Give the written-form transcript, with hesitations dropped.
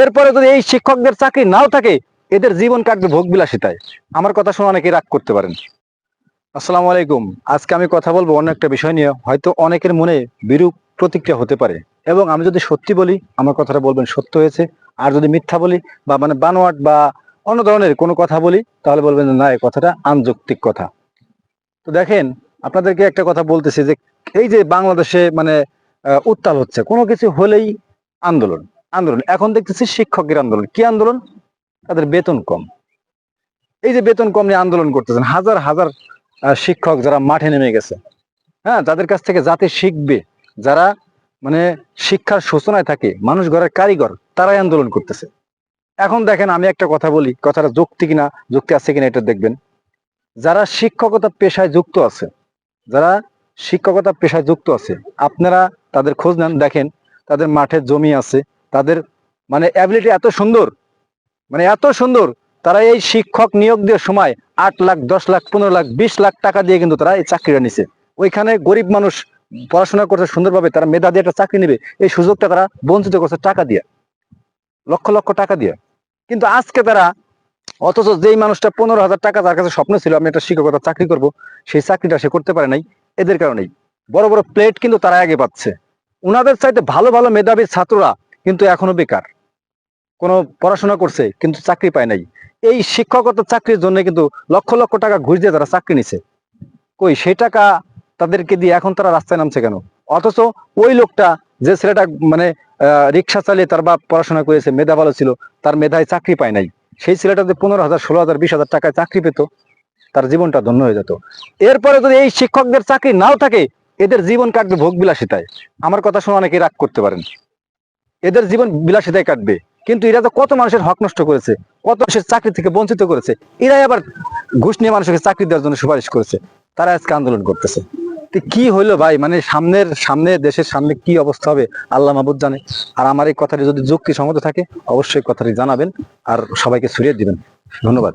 এরপরে যদি এই শিক্ষকদের চাকরি নাও থাকে, এদের জীবন কাটবে ভোগ বিলাসিতায়। আমার কথা শুনে অনেকে রাগ করতে পারেন। আসসালামু আলাইকুম। আজকে আমি কথা বলবো অন্য একটা বিষয় নিয়ে, হয়তো অনেকের মনে বিরূপ প্রতিক্রিয়া হতে পারে। এবং আমি যদি সত্যি বলি, আমার কথাটা বলবেন সত্য হয়েছে। আর যদি মিথ্যা বলি বা বানোয়াট বা অন্য ধরনের কোনো কথা বলি, তাহলে বলবেন যে না, এই কথাটা আনযৌক্তিক কথা। তো দেখেন, আপনাদেরকে একটা কথা বলতেছি যে এই যে বাংলাদেশে উত্তাল হচ্ছে, কোনো কিছু হলেই আন্দোলন আন্দোলন। এখন দেখতেছি শিক্ষকের আন্দোলন। কি আন্দোলন? তাদের বেতন কম। এই যে বেতন কম নিয়ে আন্দোলন করতেছেন, হাজার হাজার শিক্ষক যারা মাঠে নেমে গেছে, হ্যাঁ, যাদের কাছ থেকে জাতি শিখবে, যারা মানে শিক্ষার সূচনায় থাকে, মানুষ গড়ের কারিগর, তারাই আন্দোলন করতেছে। এখন দেখেন, আমি একটা কথা বলি, কথাটা যুক্তি কিনা, যুক্তি আছে কিনা এটা দেখবেন। যারা শিক্ষকতা পেশায় যুক্ত আছে, যারা শিক্ষকতা পেশায় যুক্ত আছে, আপনারা তাদের খোঁজ নেন, দেখেন তাদের মাঠে জমি আছে, তাদের অ্যাবিলিটি এত সুন্দর, এত সুন্দর, তারা এই শিক্ষক নিয়োগ দেওয়ার সময় 8 লাখ, 10 লাখ, 15 লাখ, 20 লাখ টাকা দিয়ে কিন্তু তারা এই চাকরিটা নিছে। ওইখানে গরিব মানুষ পড়াশোনা করছে সুন্দরভাবে, তারা মেধা দিয়ে একটা চাকরি নেবে, এই সুযোগটা তারা বঞ্চিত করছে টাকা দিয়ে, লক্ষ লক্ষ টাকা দিয়ে। কিন্তু আজকে তারা, অথচ যেই মানুষটা 15,000 টাকা তার কাছে স্বপ্ন ছিল আমি একটা শিক্ষকতা চাকরি করব, সেই চাকরিটা সে করতে পারে নাই। এদের কারণেই বড় বড় প্লেট কিন্তু তারা আগে পাচ্ছে। উনাদের চাইতে ভালো ভালো মেধাবী ছাত্ররা কিন্তু এখনো বেকার, কোনো পড়াশোনা করছে কিন্তু চাকরি পায় নাই। এই শিক্ষকতা চাকরির জন্য কিন্তু লক্ষ লক্ষ টাকা ঘুষ দিয়ে তারা চাকরি নিছে। কই সেই টাকা তাদেরকে দিয়ে এখন তারা রাস্তায় নামছে কেন? অথচ ওই লোকটা, যে ছেলেটা রিক্সা চালিয়ে তার বাপ পড়াশোনা করেছে, মেধা ভালো ছিল, তার মেধায় চাকরি পায় নাই, সেই ছেলেটা যে 15,000, 16,000, 20,000 টাকায় চাকরি পেত, তার জীবনটা ধন্য হয়ে যেত। এরপরে যদি এই শিক্ষকদের চাকরি নাও থাকে, এদের জীবন কাটবে ভোগ বিলাসিতায়। আমার কথা শুনে অনেকে রাগ করতে পারেন। এদের জীবন বিলাসিতায় কাটবে, কিন্তু এরা তো কত মানুষের হক নষ্ট করেছে, কত মানুষের চাকরি থেকে বঞ্চিত করেছে। এরাই আবার ঘুষ নিয়ে মানুষকে চাকরি দেওয়ার জন্য সুপারিশ করেছে। তারা আজকে আন্দোলন করতেছে। কি হইলো ভাই? সামনে দেশের সামনে কি অবস্থা হবে আল্লাহ মাহবুব জানে। আর আমার এই কথাটি যদি যুক্তিসঙ্গত থাকে, অবশ্যই কথাটি জানাবেন আর সবাইকে ছড়িয়ে দিবেন। ধন্যবাদ।